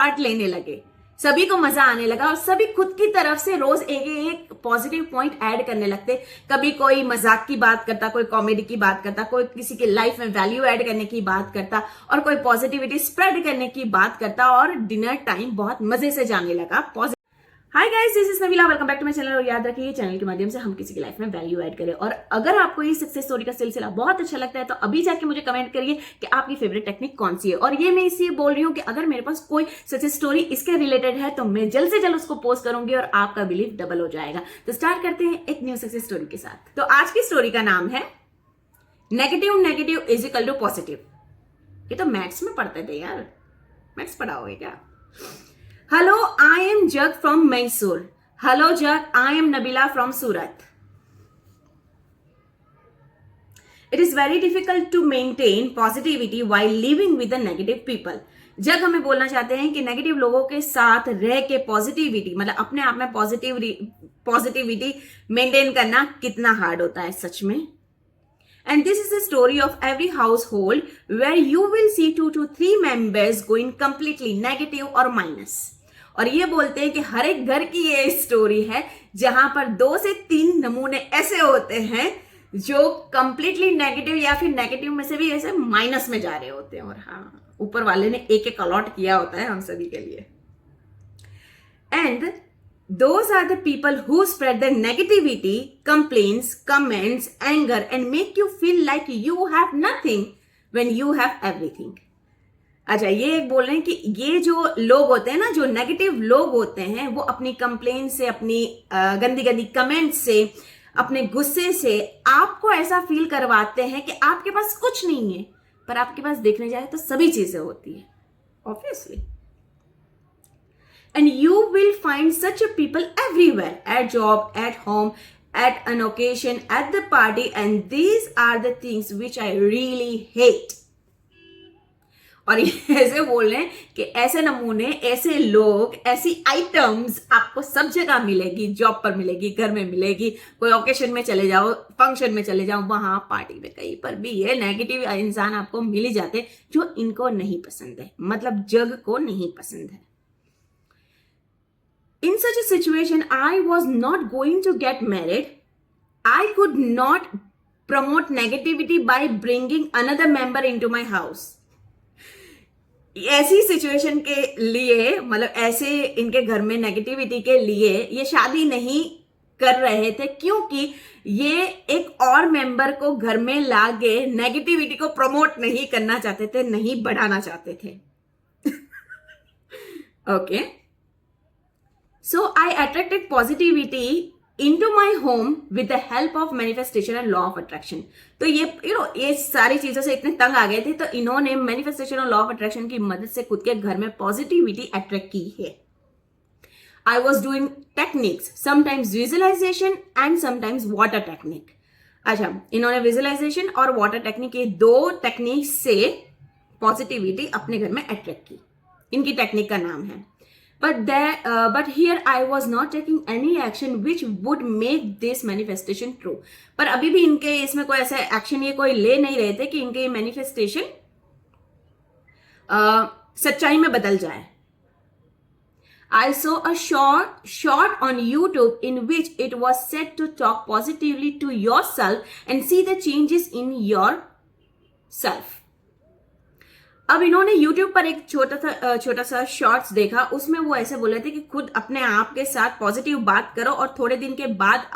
Part लेने लगे, सभी को मजा आने लगा और सभी खुद की तरफ से रोज एक एक पॉजिटिव पॉइंट ऐड करने लगते। कभी कोई मजाक की बात करता, कोई कॉमेडी की बात करता, कोई किसी के लाइफ में वैल्यू ऐड करने की बात करता और कोई पॉजिटिविटी स्प्रेड करने की बात करता और डिनर टाइम बहुत मजे से जाने लगा। Hi guys, this is Nabeela, welcome back to my channel. और याद रखिए चैनल के माध्यम से हम किसी की लाइफ में वैल्यू ऐड करें। और अगर आपको ये सक्सेस स्टोरी का सिलसिला बहुत अच्छा लगता है तो अभी जाके मुझे कमेंट करिए कि आपकी फेवरेट टेक्निक कौन सी है। और ये मैं इसलिए बोल रही हूँ कि अगर मेरे पास कोई सक्सेस स्टोरी इसके रिलेटेड है तो मैं जल्द से जल्द उसको पोस्ट करूंगी और आपका बिलीव डबल हो जाएगा। तो स्टार्ट करते हैं एक न्यू सक्सेस स्टोरी के साथ। तो आज की स्टोरी का नाम है negative is equal to positive. ये तो मैथ्स में पढ़ते थे यार, मैथ्स पढ़ाओगे क्या? Hello, I am jug from Mysore. Hello Jack, I am Nabila from Surat. It is very difficult to maintain positivity while living with the negative people. जग हमें बोलना चाहते हैं कि नेगेटिव लोगों के साथ रह के पॉजिटिविटी मतलब अपने आप में पॉजिटिविटी मेंटेन करना कितना हार्ड होता है सच में। And this is the story of every household where you will see 2 to 3 members going completely negative or minus. और ये बोलते हैं कि हर एक घर की ये स्टोरी है जहां पर 2 से 3 नमूने ऐसे होते हैं जो कंप्लीटली नेगेटिव या फिर नेगेटिव में से भी ऐसे माइनस में जा रहे होते हैं। और हाँ, ऊपर वाले ने एक एक अलॉट किया होता है हम सभी के लिए। And those are the people who spread the negativity, complaints, comments, anger and make you feel like you have nothing when you have everything. अच्छा, ये एक बोल रहे हैं कि ये जो लोग होते हैं ना, जो नेगेटिव लोग होते हैं, वो अपनी कंप्लेन से, अपनी गंदी गंदी कमेंट से, अपने गुस्से से आपको ऐसा फील करवाते हैं कि आपके पास कुछ नहीं है, पर आपके पास देखने जाए तो सभी चीजें होती है obviously. And you will find such people everywhere, at job, at home, at an occasion, at the party, and these are the things which I really hate. और ये ऐसे बोल रहे हैं कि ऐसे नमूने, ऐसे लोग, ऐसी आइटम्स आपको सब जगह मिलेगी। जॉब पर मिलेगी, घर में मिलेगी, कोई ओकेशन में चले जाओ, फंक्शन में चले जाओ, वहां पार्टी में, कहीं पर भी ये नेगेटिव इंसान आपको मिल ही जाते जो इनको नहीं पसंद है, मतलब जग को नहीं पसंद है। In such a situation I was not going to get married. I could not promote negativity by bringing another member into my house. ऐसी सिचुएशन के लिए, मतलब ऐसे इनके घर में नेगेटिविटी के लिए ये शादी नहीं कर रहे थे, क्योंकि ये एक और मेंबर को घर में लाके नेगेटिविटी को प्रमोट नहीं करना चाहते थे, नहीं बढ़ाना चाहते थे। Okay, so I attracted positivity into my home with the help of manifestation and law of attraction. तो ये सारी चीजों से इतने तंग आ गए थे तो इन्होंने मैनिफेस्टेशन और लॉ ऑफ अट्रैक्शन की मदद से खुद के घर में पॉजिटिविटी अट्रैक्ट की है। I was doing techniques, sometimes visualization and sometimes water technique. अच्छा, इन्होंने विजुअलाइजेशन और वाटर टेक्निक, ये 2 टेक्निक से पॉजिटिविटी अपने घर में अट्रैक्ट की। इनकी टेक्निक का नाम है। But here I was not taking any action which would make this manifestation true. पर अभी भी इनके इसमें कोई ऐसा एक्शन ये कोई ले नहीं रहे थे कि इनके मैनिफेस्टेशन सच्चाई में बदल जाए। I saw a short on YouTube in which it was said to talk positively to yourself and see the changes in yourself. अब इन्होंने YouTube पर एक छोटा सा शॉर्ट्स देखा, उसमें वो ऐसे बोल रहे थे कि खुद अपने आप के साथ पॉजिटिव बात करो और थोड़े दिन के बाद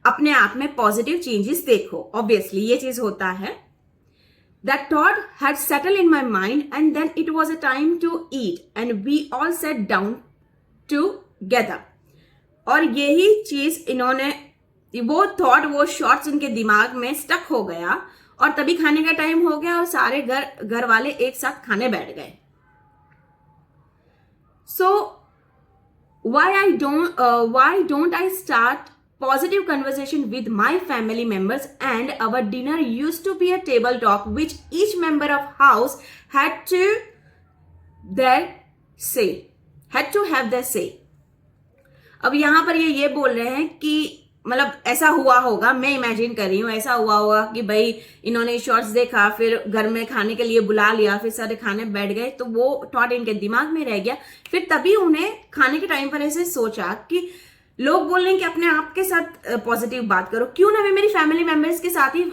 अपने आप में पॉजिटिव चेंजेस देखो। ऑब्वियसली ये चीज होता है। That thought had settled in my mind and then it was a time to eat and we all sat down together. और यही चीज इन्होंने, वो थॉट, वो शॉर्ट्स इनके दिमाग में स्टक हो गया और तभी खाने का टाइम हो गया और सारे घर वाले एक साथ खाने बैठ गए। So why don't I start positive conversation with my family members? And our dinner used to be a table talk which each member of house had to have their say. अब यहां पर ये बोल रहे हैं कि मतलब ऐसा हुआ होगा, मैं इमेजिन कर रही हूँ, ऐसा हुआ होगा कि भाई इन्होंने शॉर्ट्स देखा, फिर घर में खाने के लिए बुला लिया, फिर सारे खाने बैठ गए, तो वो थॉट इनके दिमाग में रह गया। फिर तभी उन्हें खाने के टाइम पर ऐसे सोचा कि लोग बोल रहे हैं कि अपने आप के साथ पॉजिटिव बात करो, क्यों ना मैं मेरी फैमिली मेंबर्स के साथ ही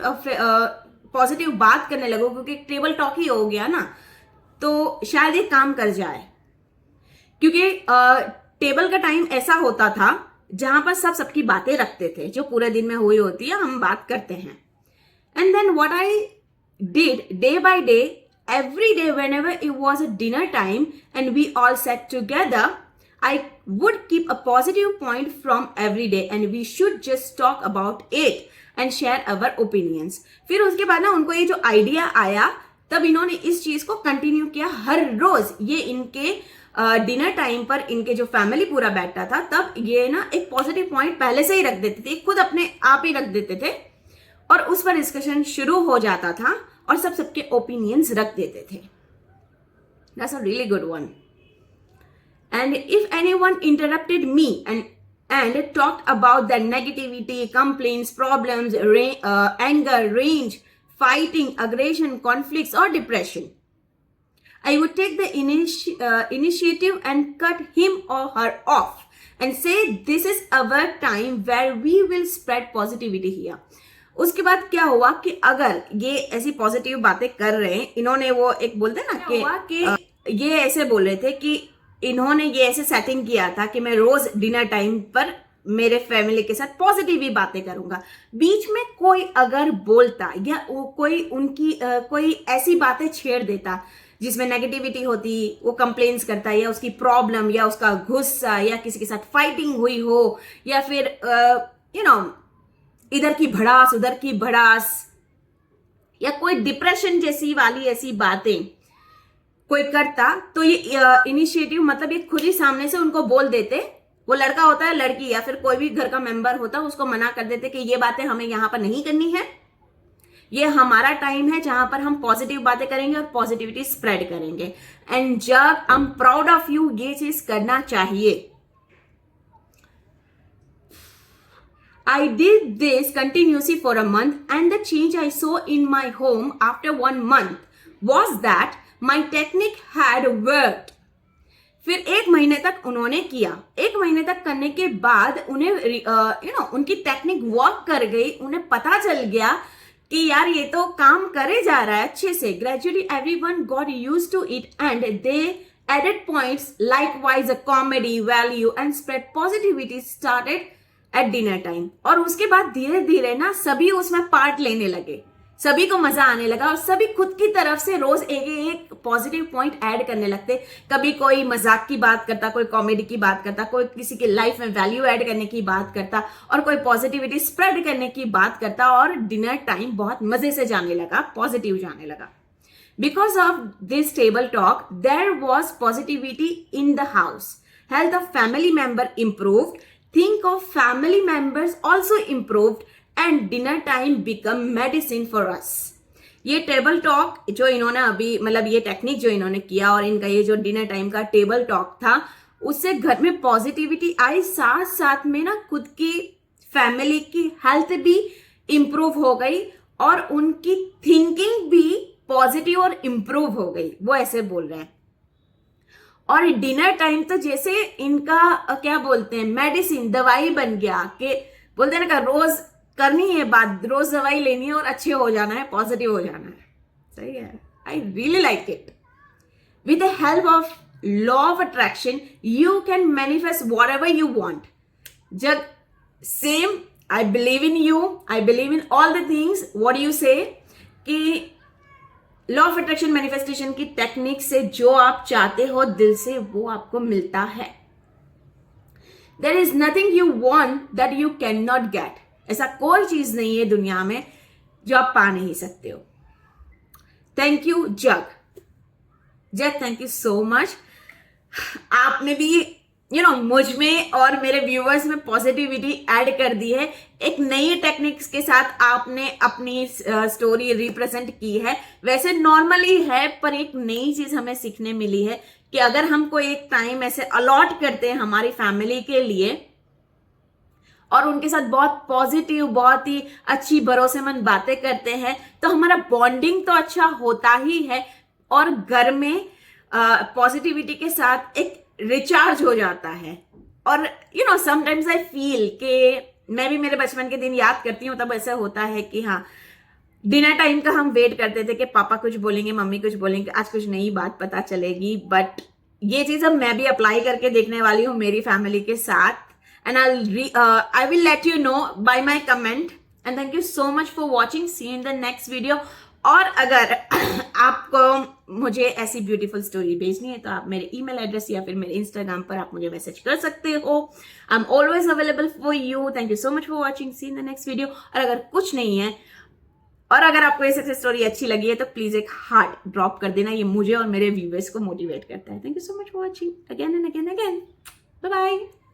पॉजिटिव बात करने लगो, क्योंकि टेबल टॉक ही हो गया ना, तो शायद ये काम कर जाए। क्योंकि टेबल का टाइम ऐसा होता था जहां पर सब सबकी बातें रखते थे, जो पूरे दिन में हुई होती है, हम बात करते हैं। And then what I did day by day, every day whenever it was a dinner time and we all sat together, I would keep a positive point from every day and we should just talk about it and share our opinions. फिर उसके बाद ना उनको ये जो idea आया, तब इन्होंने इस चीज को कंटिन्यू किया हर रोज। ये इनके डिनर टाइम पर इनके जो फैमिली पूरा बैठता था, तब ये ना एक पॉजिटिव पॉइंट पहले से ही रख देते थे, खुद अपने आप ही रख देते थे और उस पर डिस्कशन शुरू हो जाता था और सब सबके ओपिनियंस रख देते थे। That's a really good one. And if anyone interrupted me and talked about the negativity, complaints, problems, anger, rage, fighting, aggression, conflicts, or depression, I would take the initiative and cut him or her off and say this is our time where we will spread positivity here. उसके बाद क्या हुआ कि अगर ये ऐसी positive बातें कर रहे हैं, इन्होंने वो एक बोलते ना कि ये ऐसे बोल रहे थे कि इन्होंने ये ऐसे सेटिंग किया था कि मैं रोज डिनर टाइम पर मेरे फैमिली के साथ पॉजिटिव ही बातें करूंगा। बीच में कोई अगर बोलता या कोई उनकी कोई ऐसी बातें छेड़ देता जिसमें नेगेटिविटी होती, वो कंप्लेन्स करता या उसकी प्रॉब्लम या उसका गुस्सा या किसी के साथ फाइटिंग हुई हो या फिर इधर की भड़ास उधर की भड़ास या कोई डिप्रेशन जैसी वाली ऐसी बातें कोई करता, तो ये इनिशिएटिव मतलब ये खुद ही सामने से उनको बोल देते। वो लड़का होता है, लड़की या फिर कोई भी घर का मेंबर होता है, उसको मना कर देते कि ये बातें हमें यहां पर नहीं करनी है, ये हमारा टाइम है जहां पर हम पॉजिटिव बातें करेंगे और पॉजिटिविटी स्प्रेड करेंगे। एंड जब I am proud of you, ये चीज करना चाहिए। I did this continuously for a month and the change I saw in my home after 1 month was that my technique had worked. फिर 1 महीने तक उन्होंने किया। 1 महीने तक करने के बाद उन्हें उनकी टेक्निक वर्क कर गई, उन्हें पता चल गया कि यार ये तो काम करे जा रहा है अच्छे से। Gradually everyone got used to it and they added points, likewise a comedy value and spread positivity started at dinner time. और उसके बाद धीरे धीरे ना सभी उसमें पार्ट लेने लगे, सभी को मजा आने लगा और सभी खुद की तरफ से रोज एक पॉजिटिव पॉइंट ऐड करने लगते। कभी कोई मजाक की बात करता, कोई कॉमेडी की बात करता, कोई किसी की लाइफ में वैल्यू ऐड करने की बात करता और कोई पॉजिटिविटी स्प्रेड करने की बात करता और डिनर टाइम बहुत मजे से जाने लगा, पॉजिटिव जाने लगा। Because of this table talk, there was positivity in the house. Health of family member improved. Think of family members also improved and dinner time become medicine for us. ये table talk जो इन्होंने अभी मतलब ये technique जो इन्होंने किया और इनका ये जो डिनर टाइम का टेबल टॉक था, उससे घर में पॉजिटिविटी आई, साथ साथ में ना खुद की फैमिली की हेल्थ भी इंप्रूव हो गई और उनकी थिंकिंग भी पॉजिटिव और इंप्रूव हो गई। वो ऐसे बोल रहे हैं। और डिनर टाइम तो जैसे इनका क्या बोलते हैं, मेडिसिन, दवाई बन गया कि बोलते हैं ना रोज करनी है बात, रोज दवाई लेनी है और अच्छे हो जाना है, पॉजिटिव हो जाना है। सही है, I really like it. With the help of law of attraction you can manifest whatever you want. जब same I believe in you, I believe in all the things what you say, कि law of attraction manifestation की technique से जो आप चाहते हो दिल से वो आपको मिलता है। There is nothing you want that you can not get. ऐसा कोई चीज नहीं है दुनिया में जो आप पा नहीं सकते हो। Thank you jug, thank you so much. आपने भी मुझ में और मेरे व्यूअर्स में पॉजिटिविटी ऐड कर दी है। एक नई टेक्निक्स के साथ आपने अपनी स्टोरी रिप्रेजेंट की है। वैसे नॉर्मली है, पर एक नई चीज हमें सीखने मिली है कि अगर हम कोई एक टाइम ऐसे अलॉट करते हैं हमारी फैमिली के लिए और उनके साथ बहुत पॉजिटिव, बहुत ही अच्छी भरोसेमंद बातें करते हैं, तो हमारा बॉन्डिंग तो अच्छा होता ही है और घर में पॉजिटिविटी के साथ एक रिचार्ज हो जाता है। और you know sometimes I feel कि मैं भी मेरे बचपन के दिन याद करती हूँ, तब ऐसा होता है कि हाँ, डिनर टाइम का हम वेट करते थे कि पापा कुछ बोलेंगे, मम्मी कुछ बोलेंगे, आज कुछ नई बात पता चलेगी। बट ये चीज अब मैं भी अप्लाई करके देखने वाली हूँ मेरी फैमिली के साथ, and I will let you know by my comment. And thank you so much for watching, see you in the next video. और अगर आपको मुझे ऐसी ब्यूटीफुल स्टोरी भेजनी है तो आप मेरे ईमेल एड्रेस या फिर मेरे इंस्टाग्राम पर आप मुझे मैसेज कर सकते हो। I am always available for you. Thank you so much for watching, see in the next video. और अगर कुछ नहीं है और अगर आपको ये सक्सेस स्टोरी अच्छी लगी है तो प्लीज एक हार्ट ड्रॉप कर देना, ये मुझे और मेरे व्यूअर्स को मोटिवेट करता है। Thank you so much for watching again and again again. Bye bye.